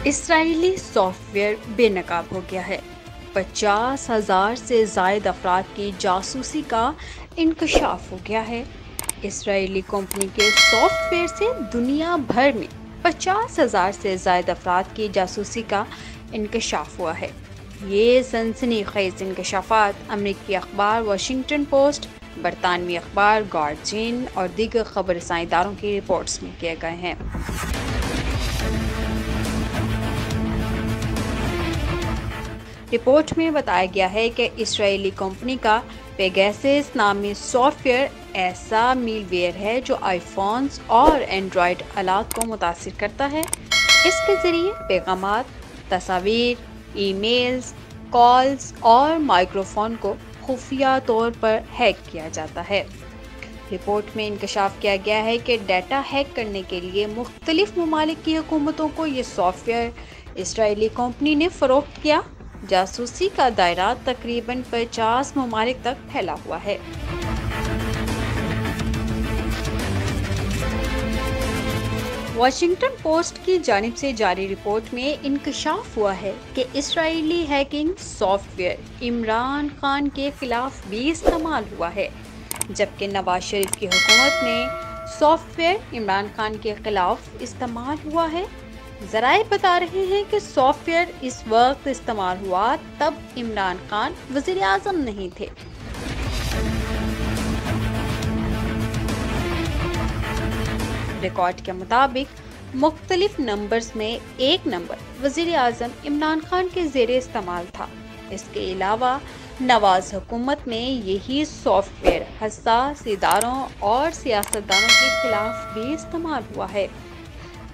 Israeli soft where بے نقاب ہو گیا ہے۔ 50,000 سے زائد افراد کی جاسوسی کا انکشاف ہو گیا ہے۔ اسرائیلی کمپنی کے سافٹ ویئر سے دنیا بھر میں 50,000 سے زائد افراد کی جاسوسی کا انکشاف ہوا ہے۔ یہ سنسنی خیز انکشافات امریکی اخبار واشنگٹن پوسٹ، برطانوی اخبار گارڈین اور دیگر خبر رساں اداروں کی رپورٹس میں کیے گئے ہیں۔ رپورٹ میں بتایا گیا ہے کہ اسرائیلی کمپنی کا پیگاسس نامی سافٹ ویئر ایسا میل ویئر ہے جو آئی فونز اور اینڈرائیڈ آلات کو متاثر کرتا ہے۔ اس کے ذریعے پیغامات، تصاویر، ای میلز، کالز اور مائکروفون کو خفیہ طور پر ہیک کیا جاتا ہے۔ رپورٹ میں انکشاف کیا گیا ہے کہ ڈیٹا ہیک کرنے کے لیے مختلف ممالک کی حکومتوں کو یہ سافٹ ویئر اسرائیلی کمپنی نے فروخت کیا۔ جاسوسی کا دائرہ تقریباً 50 ممالک تک پھیلا ہوا ہے۔ واشنگٹن پوسٹ کی جانب سے جاری رپورٹ میں انکشاف ہوا ہے کہ اسرائیلی ہیکنگ سافٹ ویئر عمران خان کے خلاف بھی استعمال ہوا ہے، جبکہ نواز شریف کی حکومت میں سافٹ ویئر عمران خان کے خلاف استعمال ہوا ہے۔ ذرائع بتا رہے ہیں کہ سافٹ ویئر اس وقت استعمال ہوا تب عمران خان وزیر اعظم نہیں تھے۔ ریکارڈ کے مطابق مختلف نمبرز میں ایک نمبر وزیر اعظم عمران خان کے زیر استعمال تھا۔ اس کے علاوہ نواز حکومت میں یہی سافٹ ویئر حساس اداروں اور سیاستدانوں کے خلاف بھی استعمال ہوا ہے۔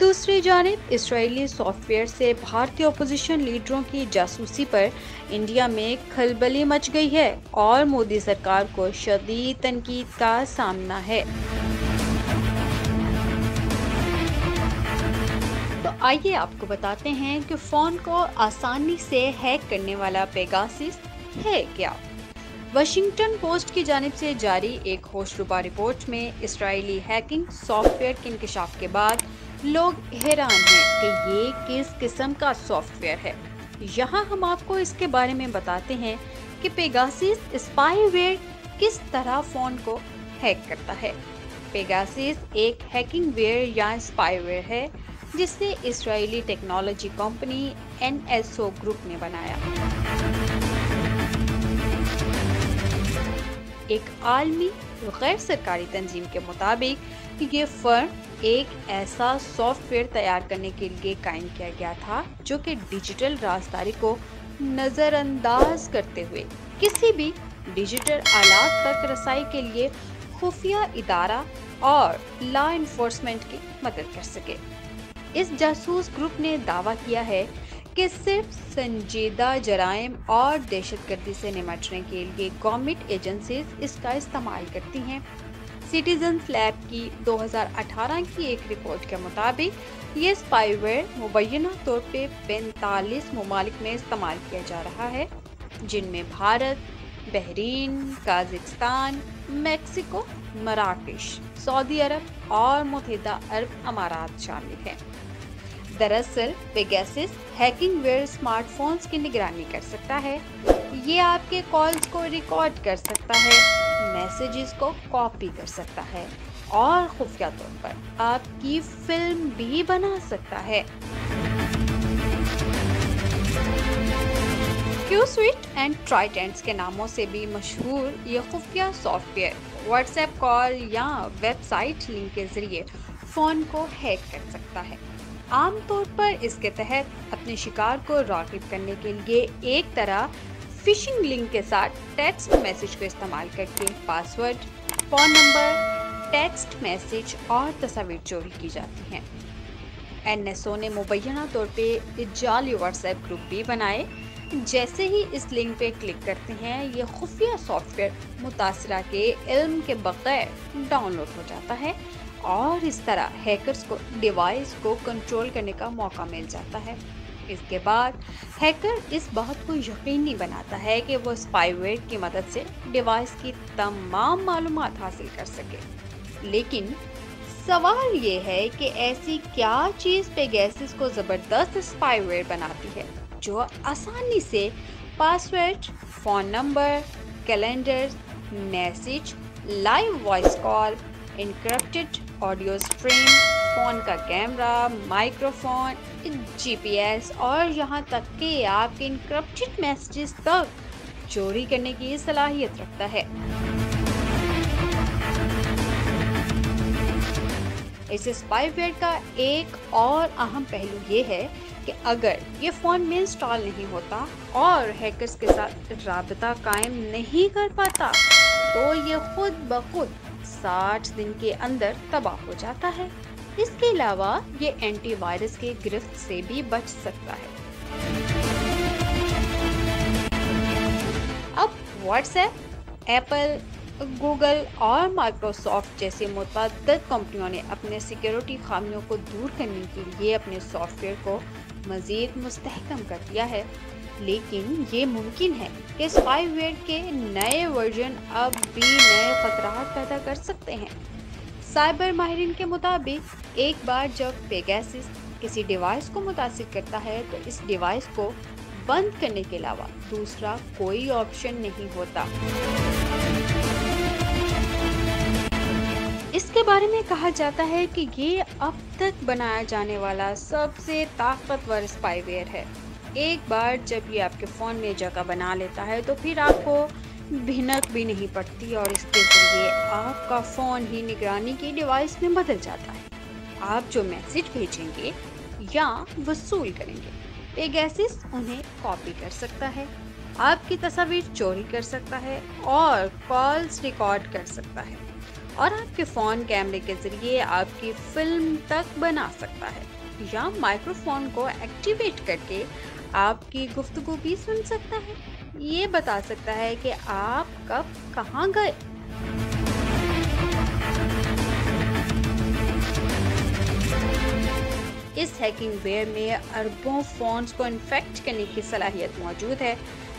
دوسری جانب اسرائیلی سافٹ ویئر سے بھارتی اپوزیشن لیڈروں کی جاسوسی پر انڈیا میں کھلبلی مچ گئی ہے اور مودی سرکار کو شدید تنقید کا سامنا ہے۔ تو آئیے آپ کو بتاتے ہیں کہ فون کو آسانی سے ہیک کرنے والا پیگاسس ہے کیا۔ واشنگٹن پوسٹ کی جانب سے جاری ایک ہوشربا رپورٹ میں اسرائیلی ہیکنگ سافٹ ویئر کے انکشاف کے بعد لوگ حیران ہیں کہ یہ کس قسم کا سافٹ ویئر ہے۔ یہاں ہم آپ کو اس کے بارے میں بتاتے ہیں کہ پیگاسس اسپائی ویئر کس طرح فون کو ہیک کرتا ہے۔ پیگاسس ایک ہیکنگ ویئر یا اسپائی ویئر ہے جسے اسرائیلی ٹیکنالوجی کمپنی NSO گروپ نے بنایا۔ ایک عالمی غیر سرکاری تنظیم کے مطابق یہ فرم ایک ایسا سافٹ ویئر تیار کرنے کے لیے قائم کیا گیا تھا جو کہ ڈیجیٹل رازداری کو نظر انداز کرتے ہوئے کسی بھی ڈیجیٹل آلات تک رسائی کے لیے خفیہ ادارہ اور لا انفورسمنٹ کی مدد کر سکے۔ اس جاسوس گروپ نے دعویٰ کیا ہے کہ صرف سنجیدہ جرائم اور دہشت گردی سے نمٹنے کے لیے گورنمنٹ ایجنسیز اس کا استعمال کرتی ہیں۔ سٹیزنز لیب کی 2018 کی ایک رپورٹ کے مطابق یہ اسپائی ویئر مبینہ طور پہ 45 ممالک میں استعمال کیا جا رہا ہے، جن میں بھارت، بحرین، قازقستان، میکسیکو، مراکش، سعودی عرب اور متحدہ عرب امارات شامل ہیں۔ دراصل Pegasus hacking ware smart phones کی نگرانی کر سکتا ہے۔ یہ آپ کے کالز کو ریکارڈ کر سکتا ہے، میسیجز کو کاپی کر سکتا ہے اور خفیہ طور پر آپ کی فلم بھی بنا سکتا ہے۔ کیو سویٹ اینڈ ٹرائیڈنٹس کے ناموں سے بھی مشہور یہ خفیہ soft where what's app call یا ویب سائٹ لنک کے ذریعے فون کو ہیک کر سکتا ہے۔ عام طور پر اس کے تحت اپنے شکار کو راغب کرنے کے لیے ایک طرح فشنگ لنک کے ساتھ ٹیکسٹ میسج کو استعمال کر کے password, phone number, text message اور تصاویر چوری کی جاتی ہیں۔ NSO نے مبینہ طور پہ جعلی واٹس ایپ گروپ بھی بنائے۔ جیسے ہی اس لنک پہ کلک کرتے ہیں یہ خفیہ سافٹ ویئر متاثرہ کے علم کے بغیر ڈاؤن لوڈ ہو جاتا ہے اور اس طرح ہیکرز کو ڈیوائس کو کنٹرول کرنے کا موقع مل جاتا ہے۔ اس کے بعد ہیکر اس بات کو یقینی بناتا ہے کہ وہ اسپائی ویئر کی مدد سے ڈیوائس کی تمام معلومات حاصل کر سکے، لیکن سوال یہ ہے کہ ایسی کیا چیز پیگاسس کو زبردست اسپائی ویئر بناتی ہے جو آسانی سے password, phone number, calendar, message, live voice call, encrypted audio stream, phone کا camera, microphone, G P S اور یہاں تک کہ آپ کے انکرپٹڈ میسیجز تک چوری کرنے کی صلاحیت رکھتا ہے۔ اس اسپائی ویئر کا ایک اور اہم پہلو یہ ہے کہ اگر یہ فون میں انسٹال نہیں ہوتا اور ہیکرز کے ساتھ رابطہ قائم نہیں کر پاتا تو یہ خود بخود 60 دن کے اندر تباہ ہو جاتا ہے۔ اس کے علاوہ یہ اینٹی وائرس کی گرفت سے بھی بچ سکتا ہے۔ اب واٹس ایپ، ایپل، گوگل اور مائکروسافٹ جیسی متعدد کمپنیوں نے اپنے سیکیورٹی خامیوں کو دور کرنے کے لیے اپنے سافٹ ویئر کو مزید مستحکم کر دیا ہے، لیکن یہ ممکن ہے کہ اسپائی ویئر کے نئے ورژن اب بھی نئے خطرات پیدا کر سکتے ہیں۔ سائبر ماہرین کے مطابق ایک بار جب پیگاسس کسی ڈیوائس کو متاثر کرتا ہے تو اس ڈیوائس کو بند کرنے کے علاوہ دوسرا کوئی آپشن نہیں ہوتا۔ اس کے بارے میں کہا جاتا ہے کہ یہ اب تک بنایا جانے والا سب سے طاقتور اسپائی ویئر ہے۔ ایک بار جب یہ آپ کے فون میں جگہ بنا لیتا ہے تو پھر آپ کو بھنک بھی نہیں پڑتی اور اس کے ذریعے آپ کا فون ہی نگرانی کی ڈیوائس میں بدل جاتا ہے۔ آپ جو میسج بھیجیں گے یا وصول کریں گے، پیگاسس انہیں کاپی کر سکتا ہے، آپ کی تصاویر چوری کر سکتا ہے اور کالز ریکارڈ کر سکتا ہے، اور آپ کے فون کیمرے کے ذریعے آپ کی فلم تک بنا سکتا ہے، یا مائکرو فون کو ایکٹیویٹ کر کے آپ کی گفتگو بھی سن سکتا ہے۔ یہ بتا سکتا ہے کہ آپ کب کہاں گئے۔ اس ہیکنگ ویئر میں اربوں فونز کو انفیکٹ کرنے کی صلاحیت موجود ہے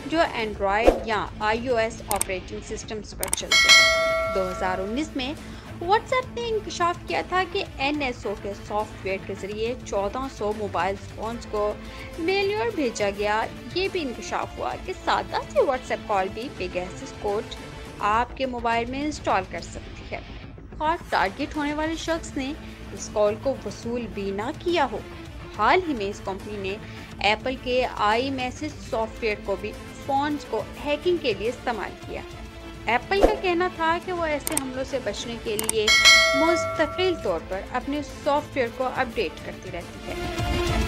جو اینڈرائیڈ یا آئی او ایس آپریٹنگ سسٹمز پر چلتے ہیں۔ 2019 میں واٹس ایپ نے انکشاف کیا تھا کہ این ایس او کے سافٹ ویئر کے ذریعے 1400 موبائل فونز کو میلیور بھیجا گیا۔ یہ بھی انکشاف ہوا کہ سادہ سی واٹس ایپ کال بھی پیگاسس کوڈ آپ کے موبائل میں انسٹال کر سکتی ہے، اور ٹارگٹ ہونے والے شخص نے اس کال کو وصول بھی نہ کیا ہو۔ حال ہی میں اس کمپنی نے ایپل کے آئی میسج سافٹ ویئر کو بھی فونز کو ہیکنگ کے لیے استعمال کیا۔ ایپل کا کہنا تھا کہ وہ ایسے حملوں سے بچنے کے لیے مستقل طور پر اپنے سافٹ ویئر کو اپ ڈیٹ کرتی رہتی ہے۔